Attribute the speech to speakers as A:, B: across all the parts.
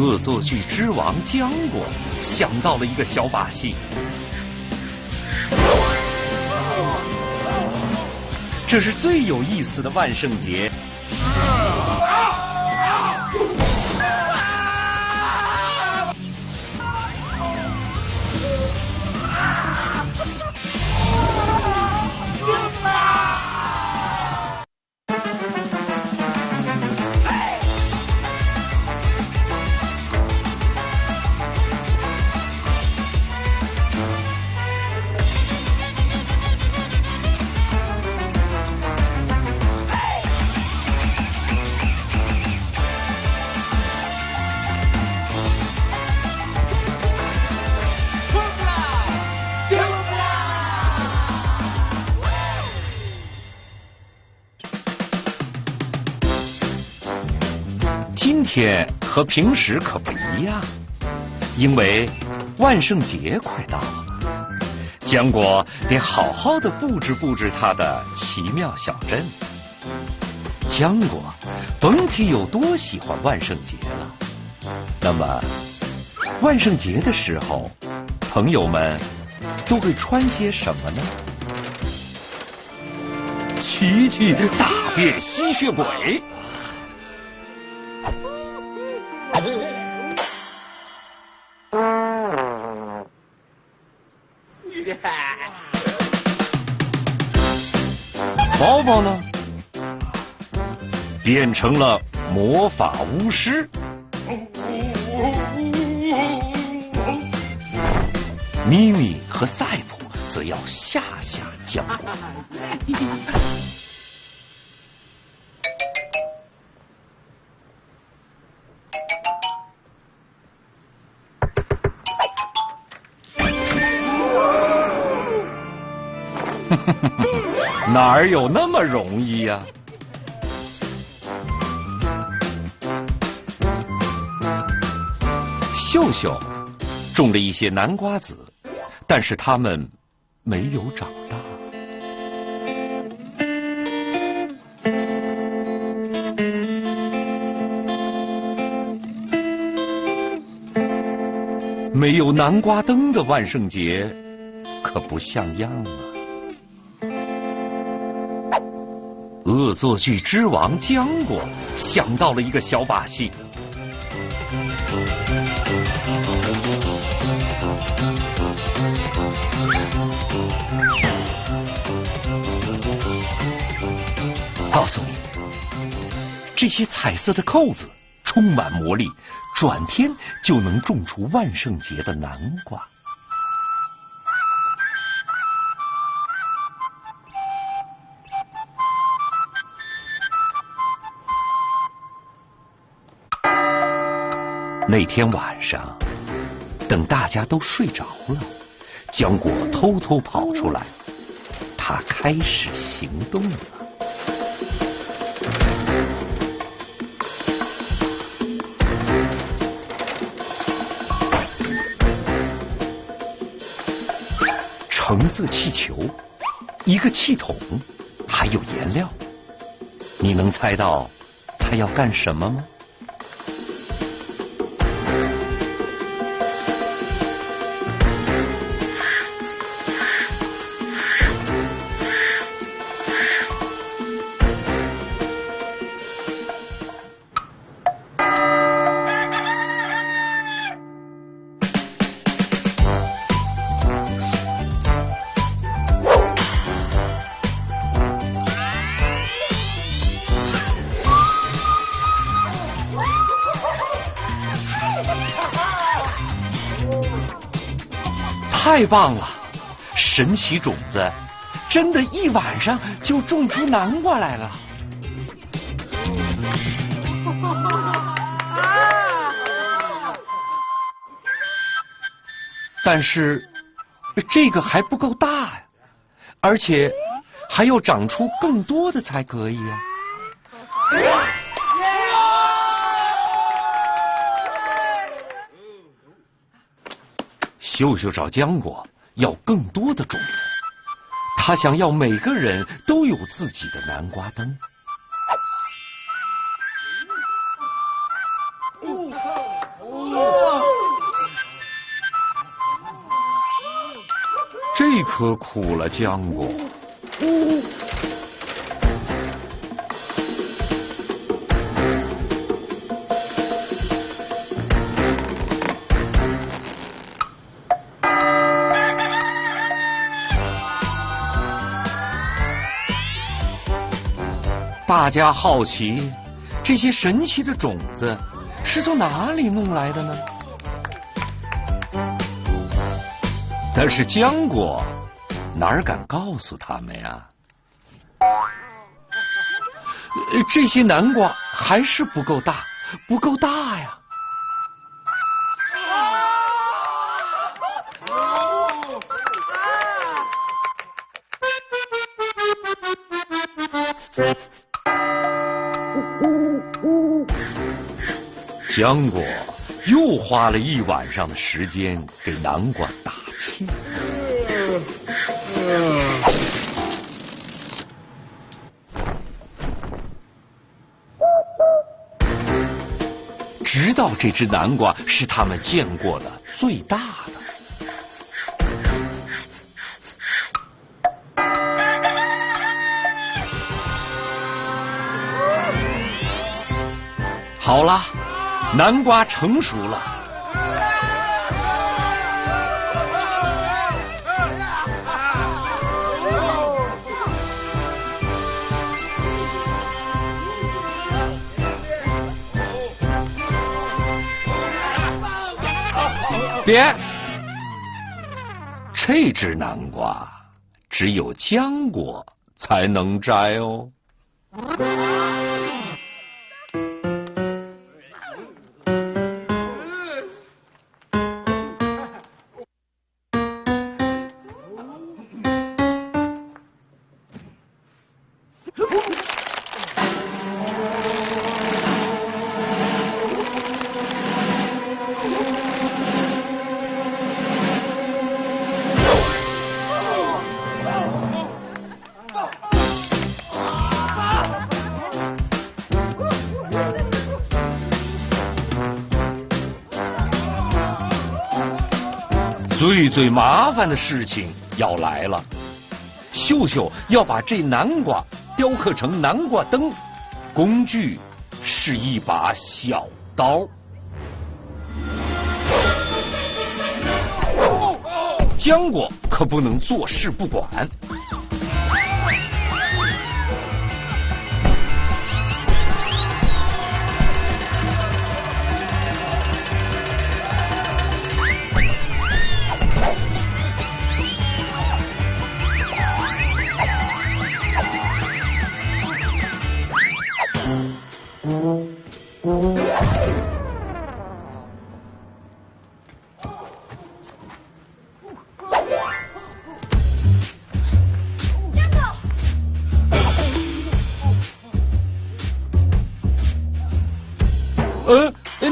A: 恶作剧之王浆果想到了一个小把戏，这是最有意思的万圣节。今天和平时可不一样，因为万圣节快到了，浆果得好好的布置布置他的奇妙小镇。浆果甭提有多喜欢万圣节了。那么，万圣节的时候，朋友们都会穿些什么呢？奇奇大变吸血鬼。宝宝呢，变成了魔法巫师。咪咪和赛普则要吓吓浆果。哪儿有那么容易呀？秀秀种了一些南瓜子，但是它们没有长大。没有南瓜灯的万圣节可不像样啊！恶作剧之王浆果想到了一个小把戏。告诉你，这些彩色的扣子充满魔力，转天就能种出万圣节的南瓜。那天晚上，等大家都睡着了，浆果偷偷跑出来，他开始行动了。橙色气球，一个气筒，还有颜料，你能猜到他要干什么吗？太棒了！神奇种子真的一晚上就种出南瓜来了。但是这个还不够大呀，而且还要长出更多的才可以呀。秀秀找浆果要更多的种子，他想要每个人都有自己的南瓜灯。这可苦了浆果。大家好奇，这些神奇的种子是从哪里弄来的呢？但是浆果哪儿敢告诉他们呀？这些南瓜还是不够大，不够大呀！浆果又花了一晚上的时间给南瓜打气。直到这只南瓜是他们见过的最大的。好了，南瓜成熟了。别，这只南瓜只有浆果才能摘哦。最麻烦的事情要来了，秀秀要把这南瓜雕刻成南瓜灯，工具是一把小刀。浆果可不能坐视不管。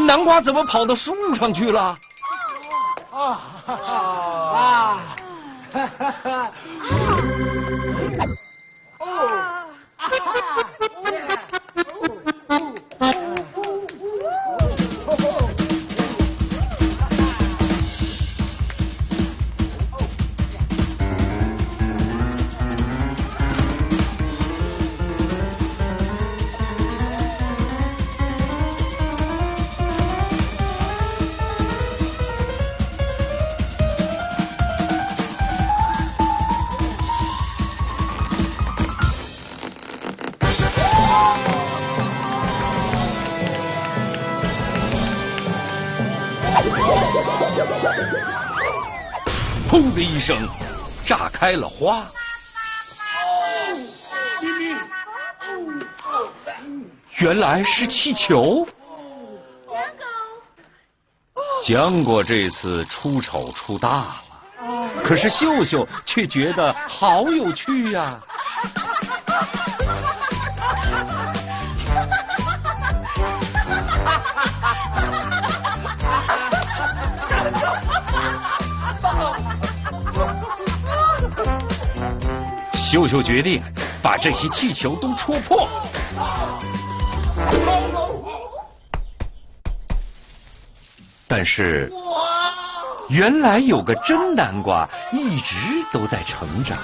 A: 南瓜怎么跑到树上去了？砰的一声，炸开了花。原来是气球。浆果这次出丑出大了，可是秀秀却觉得好有趣呀。秀秀决定把这些气球都戳破。但是原来有个真南瓜一直都在成长。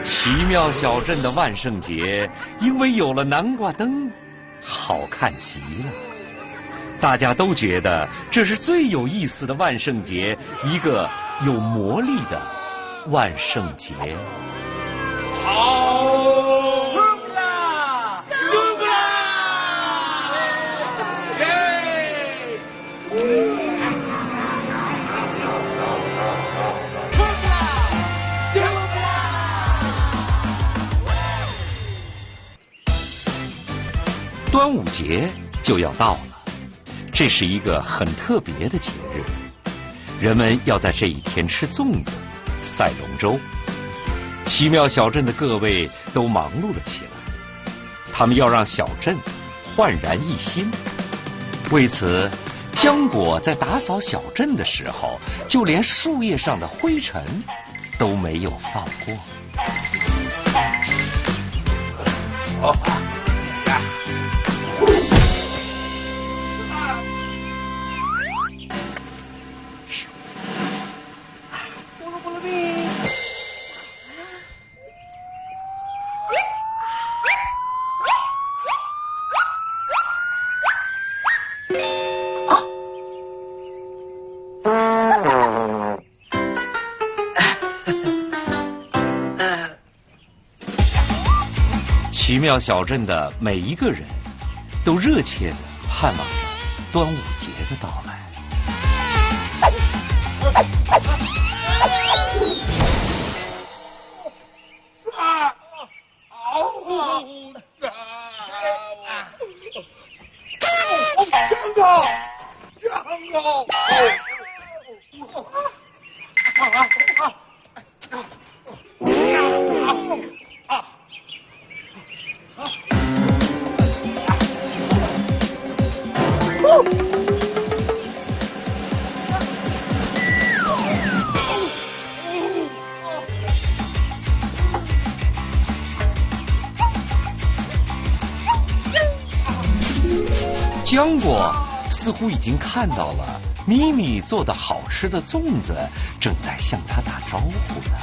A: 奇妙小镇的万圣节，因为有了南瓜灯，好看极了。大家都觉得这是最有意思的万圣节，一个有魔力的万圣节。
B: 好！
A: 端午节就要到了，这是一个很特别的节日，人们要在这一天吃粽子、赛龙舟。奇妙小镇的各位都忙碌了起来，他们要让小镇焕然一新。为此，浆果在打扫小镇的时候，就连树叶上的灰尘都没有放过。奇妙小镇的每一个人都热切地盼望着端午节的到来。浆果似乎已经看到了咪咪做的好吃的粽子，正在向他打招呼呢。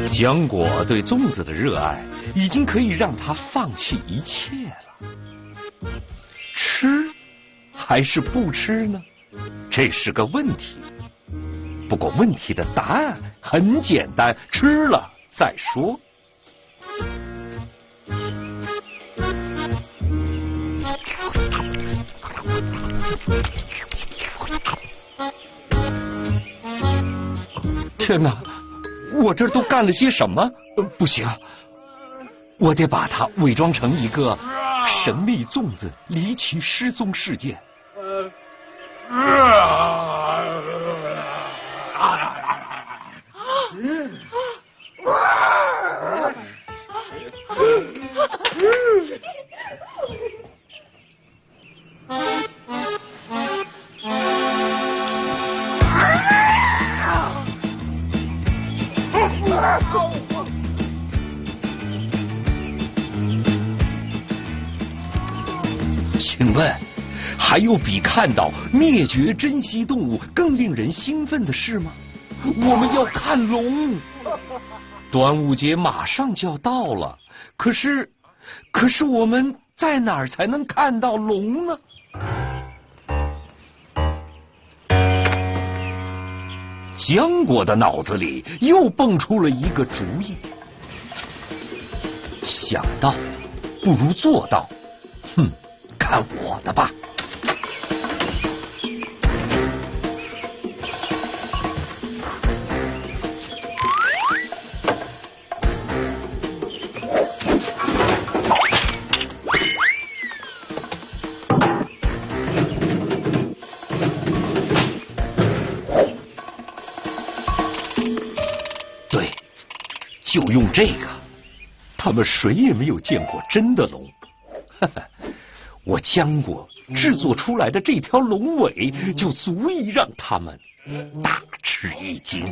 A: 浆果对粽子的热爱已经可以让他放弃一切了。吃还是不吃呢？这是个问题。不过问题的答案很简单，吃了再说。天哪，我这都干了些什么？不行，我得把它伪装成一个神秘粽子离奇失踪事件。请问，还有比看到灭绝珍稀动物更令人兴奋的事吗？我们要看龙。端午节马上就要到了，可是我们在哪儿才能看到龙呢？浆果的脑子里又蹦出了一个主意，想到不如做到，看我的吧。就用这个。他们谁也没有见过真的龙，我浆果制作出来的这条龙尾就足以让他们大吃一惊。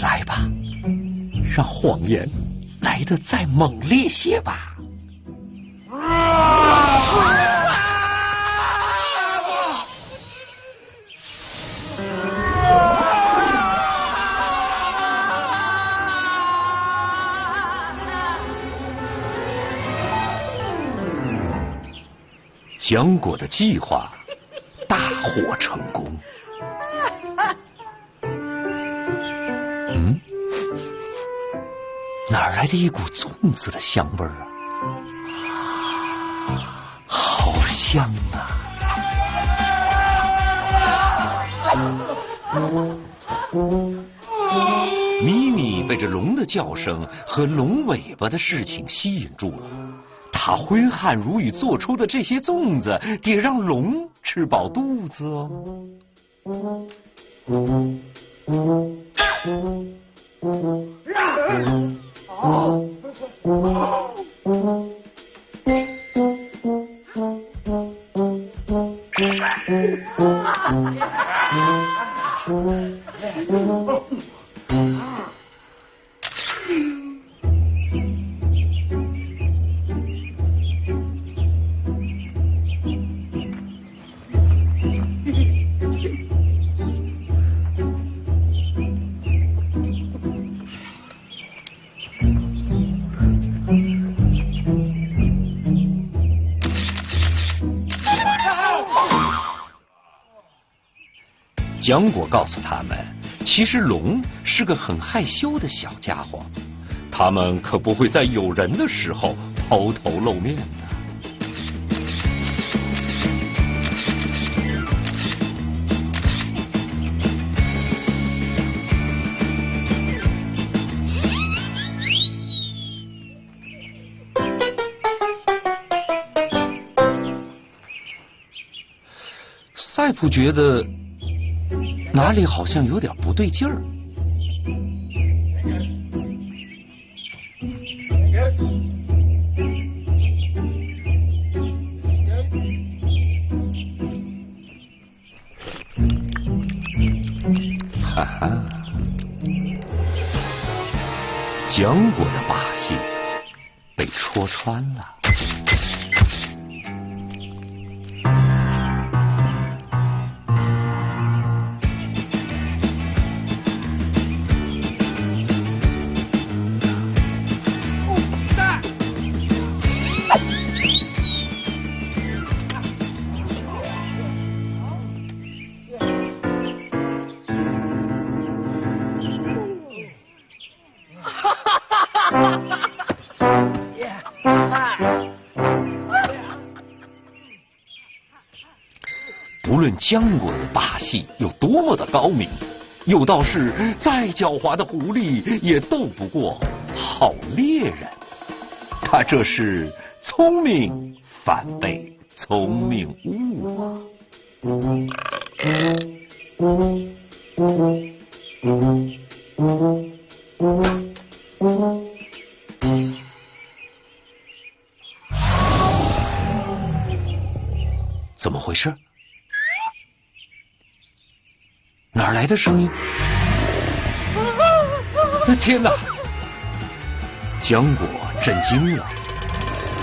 A: 来吧，让谎言来得再猛烈些吧。浆果的计划大获成功。哪儿来的一股粽子的香味儿啊？好香啊！咪咪被这龙的叫声和龙尾巴的事情吸引住了，他挥汗如雨做出的这些粽子，得让龙吃饱肚子哦。浆果告诉他们，其实龙是个很害羞的小家伙，他们可不会在有人的时候抛头露面的。赛普觉得哪里好像有点不对劲儿。哈哈，浆果的把戏被戳穿了。无论浆果的把戏有多么的高明，有道是再狡猾的狐狸也斗不过好猎人。他这是聪明反被聪明误啊！回事？哪儿来的声音？天哪！浆果震惊了，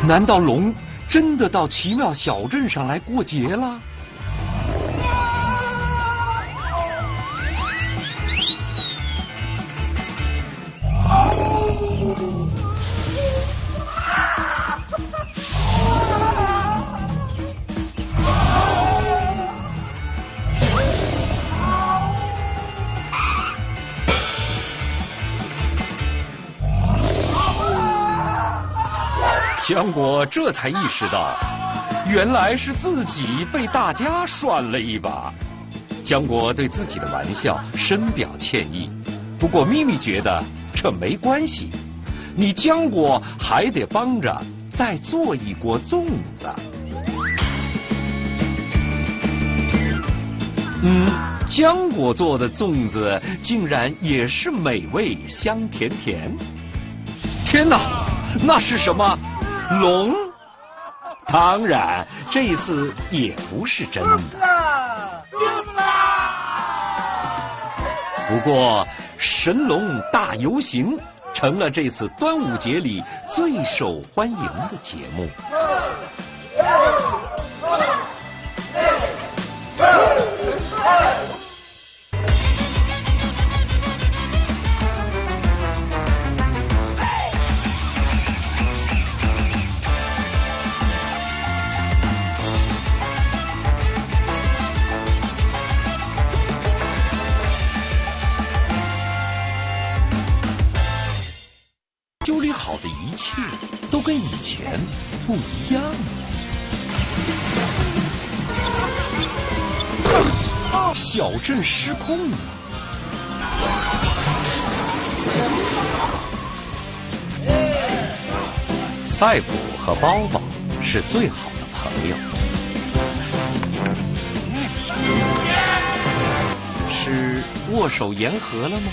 A: 难道龙真的到奇妙小镇上来过节了？浆果这才意识到，原来是自己被大家涮了一把。浆果对自己的玩笑深表歉意，不过咪咪觉得这没关系，你浆果还得帮着再做一锅粽子。浆果做的粽子竟然也是美味香甜甜。天哪，那是什么？龙？当然，这次也不是真的。不过，神龙大游行成了这次端午节里最受欢迎的节目。修理好的一切都跟以前不一样了。小镇失控了。赛普和包包是最好的朋友。是握手言和了吗？